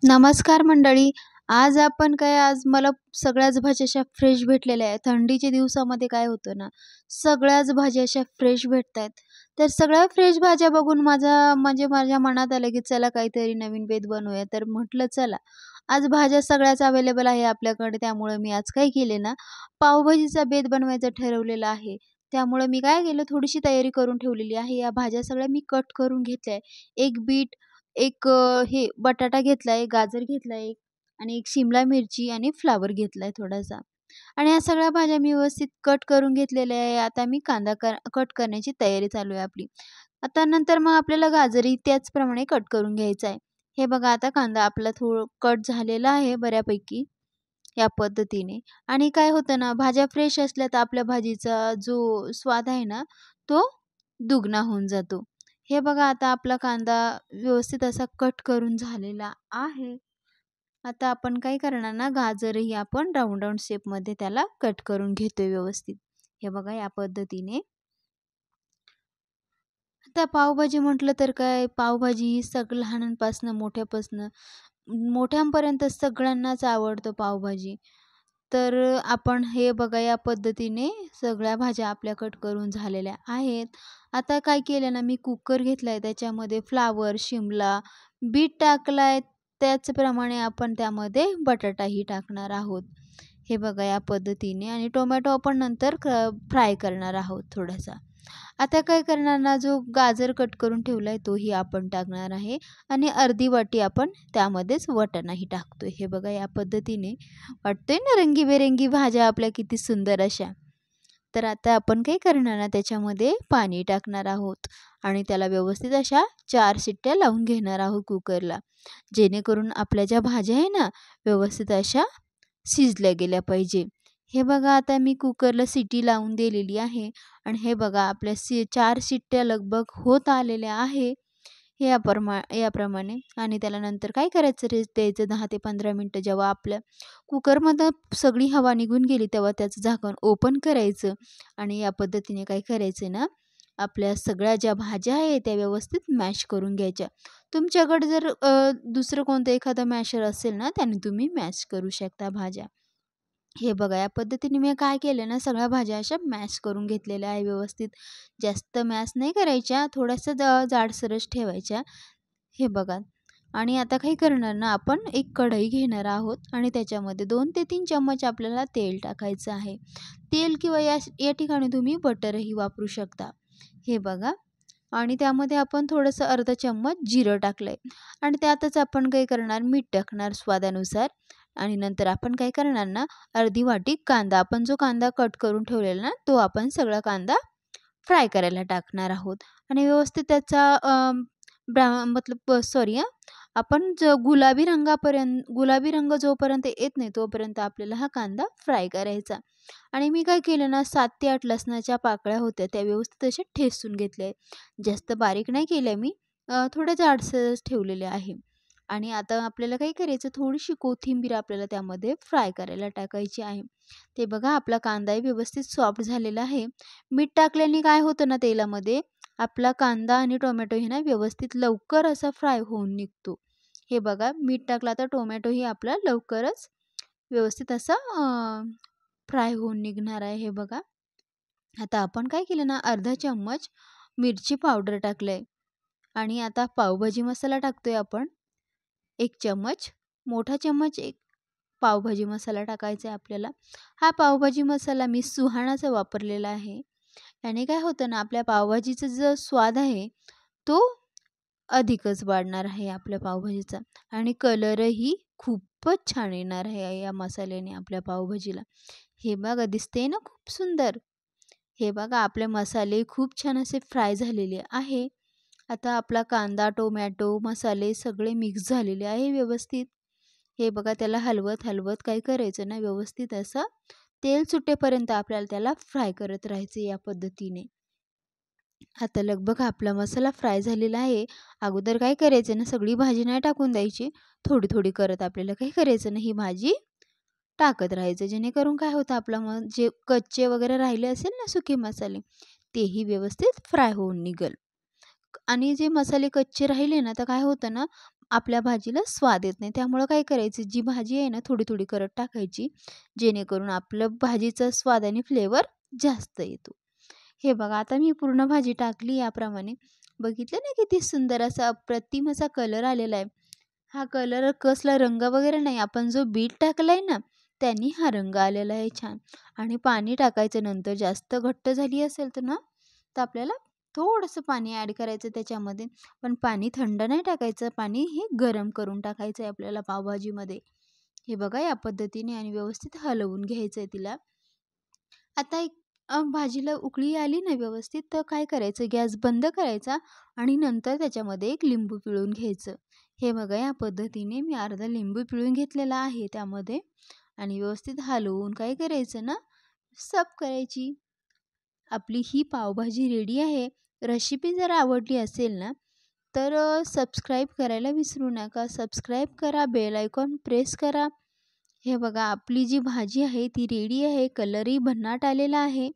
नमस्कार मंडळी. आज मला सगळ्याच भाज्या अशा फ्रेश भेटलेल्या आहेत. थंडीच्या दिवसामध्ये काय होतं ना, सगळ्याच भाज्या अशा फ्रेश भेटतायत. तर सगळ्या फ्रेश भाज्या बघून माझ्या मनात आलं, की चला काहीतरी नवीन बेत बनवूया. तर म्हटलं चला, आज भाज्या सगळ्याच अवेलेबल आहे आपल्याकडे. त्यामुळे मी आज काय केले ना, पावभाजीचा बेत बनवायचं ठरवलेलं आहे. त्यामुळे मी काय केलं, थोडीशी तयारी करून ठेवलेली आहे. या भाज्या सगळ्या मी कट करून घेतल्या. एक बीट, हे बटाटा घेतलाय, गाजर घेतलाय आणि एक शिमला मिरची आणि फ्लॉवर घेतलाय थोडासा. आणि ह्या सगळ्या भाज्या मी व्यवस्थित कट करून घेतलेल्या आहे. आता मी कांदा कट करण्याची तयारी चालू आहे आपली. आता नंतर मग आपल्याला गाजरही त्याचप्रमाणे कट करून घ्यायचा आहे. हे बघा, आता कांदा आपला थोडं कट झालेला आहे बऱ्यापैकी या पद्धतीने. आणि काय होतं ना, भाज्या फ्रेश असल्या तर आपल्या भाजीचा जो स्वाद आहे ना, तो दुगणा होऊन जातो. हे बघा, आता आपला कांदा व्यवस्थित असा कट करून झालेला आहे. आता आपण काय करणार ना, गाजरही आपण राउंड राउंड शेपमध्ये त्याला कट करून घेतोय व्यवस्थित. हे बघा, या पद्धतीने. आता पावभाजी म्हटलं तर काय, पावभाजी ही लहानांपासनं मोठ्यांपर्यंत सगळ्यांनाच आवडतं पावभाजी. तर आपण हे बघा, या पद्धतीने सगळ्या भाज्या आपल्या कट करून झालेल्या आहेत. आता काय केलं ना, मी कुकर घेतलाय, त्याच्यामध्ये फ्लॉवर, शिमला, बीट टाकलाय. त्याचप्रमाणे आपण त्यामध्ये बटाटाही टाकणार आहोत. हे बघा, या पद्धतीने. आणि टोमॅटो आपण नंतर फ्राय करणार आहोत थोडासा. आता काय करणार ना, जो गाजर कट करून ठेवलाय तोही आपण टाकणार आहे आणि अर्धी वाटी आपण त्यामध्येच वाटाणाही टाकतोय. हे बघा, या पद्धतीने. वाटतोय ना रंगीबेरंगी भाज्या आपल्या किती सुंदर अशा. तर आता आपण काय करणार ना, त्याच्यामध्ये पाणी टाकणार आहोत आणि त्याला व्यवस्थित अशा 4 शिट्ट्या लावून घेणार आहोत कुकरला. जेणेकरून आपल्या ज्या भाज्या आहे ना, व्यवस्थित अशा शिजल्या गेल्या पाहिजे. हे बघा, आता मी कुकरला शिट्टी लावून दिलेली आहे आणि हे बघा, आपल्या 4 शिट्ट्या लगभग होत आलेल्या आहे. याप्रमाणे. आणि त्याला नंतर काय करायचं, रेस्ट द्यायचं 10 ते 15 मिनिटं. जेव्हा आपल्या कुकरमधनं सगळी हवा निघून गेली, तेव्हा त्याचं झाकण ओपन करायचं आणि या पद्धतीने काय करायचं ना, आपल्या सगळ्या ज्या भाज्या आहेत त्या व्यवस्थित मॅश करून घ्यायच्या. तुमच्याकडे जर दुसरं कोणतं एखादं मॅशर असेल ना, त्याने तुम्ही मॅश करू शकता भाज्या. हे बघा, या पद्धतीने मी काय केलं ना, सगळ्या भाज्या अशा मॅश करून घेतलेल्या आहे व्यवस्थित. जास्त मॅश नाही करायच्या, थोड्याशा जाडसरच ठेवायच्या. हे बघा. आणि आता काय करणार ना, आपण एक कढई घेणार आहोत आणि त्याच्यामध्ये 2 ते 3 चम्मच आपल्याला तेल टाकायचं आहे. तेल किंवा या या ठिकाणी तुम्ही बटरही वापरू शकता. हे बघा. आणि त्यामध्ये आपण थोडंसं अर्धा चम्मच जिरं टाकलंय आणि त्यातच आपण काय करणार, मीठ टाकणार स्वादानुसार. आणि नंतर आपण काय करणार ना, अर्धी वाटी कांदा, आपण जो कांदा कट करून ठेवलेला ना, तो आपण सगळा कांदा फ्राय करायला टाकणार आहोत. आणि व्यवस्थित त्याचा आपण गुलाबी रंग जोपर्यंत येत नाही तोपर्यंत आपल्याला हा कांदा फ्राय करायचा. आणि मी काय केलं ना, 7 ते 8 लसणाच्या पाकळ्या होत्या, त्या व्यवस्थित अशा ठेचून घेतल्या. जास्त बारीक नाही केल्या मी, थोड्या जाडसरच ठेवलेल्या आहे. आणि आता आपल्याला काय करायचं, थोडीशी कोथिंबीर आपल्याला त्यामध्ये फ्राय करायला टाकायची आहे. ते बघा, आपला कांदाही व्यवस्थित सॉफ्ट झालेला आहे. मीठ टाकल्याने काय होतं ना तेलामध्ये, आपला कांदा आणि टोमॅटो हे ना व्यवस्थित लवकर असा फ्राय होऊन निघतो. हे बघा, मीठ टाकला तर टोमॅटोही आपला लवकरच व्यवस्थित असा फ्राय होऊन निघणार आहे. हे बघा. आता आपण काय केलं ना, अर्धा चम्मच मिरची पावडर टाकलंय आणि आता पावभाजी मसाला टाकतोय आपण 1 चम्मच. मोठा चम्मच 1 पावभाजी मसाला टाकायचा आहे आपल्याला. हा पावभाजी मसाला मी सुहाणाचा वापरलेला आहे. याने काय होतं ना, आपल्या पावभाजीचा जो स्वाद आहे तो अधिकच वाढणार आहे आपल्या पावभाजीचा. आणि कलरही खूपच छान येणार आहे या मसाल्याने आपल्या पावभाजीला. हे बघा, दिसते ना खूप सुंदर. हे बघा, आपले मसाले खूप छान असे फ्राय झालेले आहे. आता आपला कांदा, टोमॅटो, मसाले सगळे मिक्स झालेले आहे व्यवस्थित. हे बघा, त्याला हलवत हलवत काय करायचं ना, व्यवस्थित असं तेल सुटेपर्यंत आपल्याला त्याला फ्राय करत राहायचं या पद्धतीने. आता लगभग आपला मसाला फ्राय झालेला आहे. अगोदर काय करायचं ना, सगळी भाजी नाही टाकून द्यायची. थोडी थोडी करत आपल्याला काय करायचं ना, ही भाजी टाकत राहायचं. जेणेकरून काय होतं, आपला जे कच्चे वगैरे राहिले असेल ना सुके मसाले, तेही व्यवस्थित फ्राय होऊन निघेल. आणि जे मसाले कच्चे राहिले ना, तर काय होतं ना, आपल्या भाजीला स्वाद येत नाही. त्यामुळं काय करायचं, जी भाजी आहे ना थोडी-थोडी करत टाकायची, जेणेकरून आपलं भाजीचा स्वाद आणि फ्लेवर जास्त येतो. हे बघा आता मी पूर्ण भाजी टाकली याप्रमाणे. बघितलं ना किती सुंदर असा अप्रतिम असा कलर आलेला आहे. हा कलर कसला रंग वगैरे नाही, आपण जो बीट टाकलाय ना, त्यांनी हा रंग आलेला आहे छान. आणि पाणी टाकायचं नंतर जास्त घट्ट झाली असेल तर ना, तर आपल्याला थोडंसं पाणी ॲड करायचं त्याच्यामध्ये. पण पाणी थंड नाही टाकायचं, पाणी हे गरम करून टाकायचं आहे आपल्याला पावभाजीमध्ये. हे बघा या पद्धतीने आणि व्यवस्थित हलवून घ्यायचं आहे तिला. आता एक भाजीला उकळी आली ना व्यवस्थित, तर काय करायचं गॅस बंद करायचा आणि नंतर त्याच्यामध्ये एक लिंबू पिळून घ्यायचं. हे बघा या पद्धतीने मी अर्धा लिंबू पिळून घेतलेला आहे त्यामध्ये आणि व्यवस्थित हलवून काय करायचं ना, सर्व्ह करायची. आपली ही पावभाजी रेडी आहे. रेसिपी जर आवडली असेल ना, तर सबस्क्राईब करायला विसरू नका. सबस्क्राईब करा, बेल आयकॉन प्रेस करा. हे बघा आपली जी भाजी आहे ती रेडी आहे. कलरही भन्नाट आलेला आहे.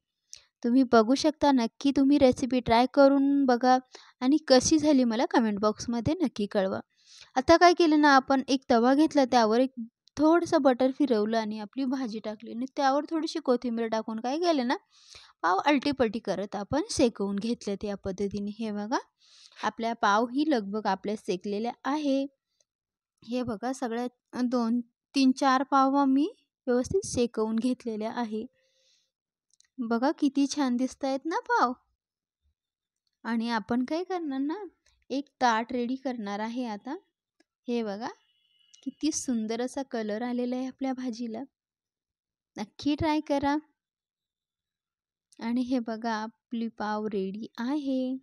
तुम्ही बघू शकता. नक्की तुम्ही रेसिपी ट्राय करून बघा आणि कशी झाली मला कमेंट बॉक्समध्ये नक्की कळवा. आता काय केलं ना, आपण एक तवा घेतला, त्यावर एक थोडंसं बटर फिरवलं आणि आपली भाजी टाकली आणि त्यावर थोडीशी कोथिंबीर टाकून काय केलं ना, पाव अलटी करत आपण शेकवून घेतलेत या पद्धतीने. हे बघा आपल्या पाव ही लगभग आपल्या शेकलेल्या आहे. हे बघा सगळ्यात 2, 3, 4 पाव मी व्यवस्थित शेकवून घेतलेल्या आहे. बघा किती छान दिसतायत ना पाव. आणि आपण काय करणार ना, एक ताट रेडी करणार आहे आता. हे बघा किती सुंदर असा कलर आलेला आहे आपल्या भाजीला. नक्की ट्राय करा. आणि हे बघा आपली पाव रेडी आहे.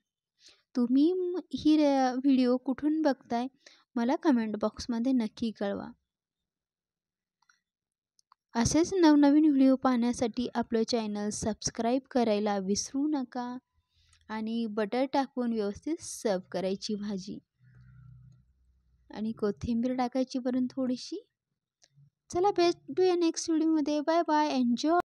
तुम्ही ही व्हिडिओ कुठून बघताय मला कमेंट बॉक्समध्ये नक्की कळवा. असेच नवनवीन व्हिडिओ पाहण्यासाठी आपलं चॅनल सबस्क्राईब करायला विसरू नका आणि बटर टाकून व्यवस्थित सर्व करायची भाजी आणि कोथिंबीर टाकायची वरून थोडीशी. चला भेटूया नेक्स्ट व्हिडिओमध्ये. Bye bye. एन्जॉय.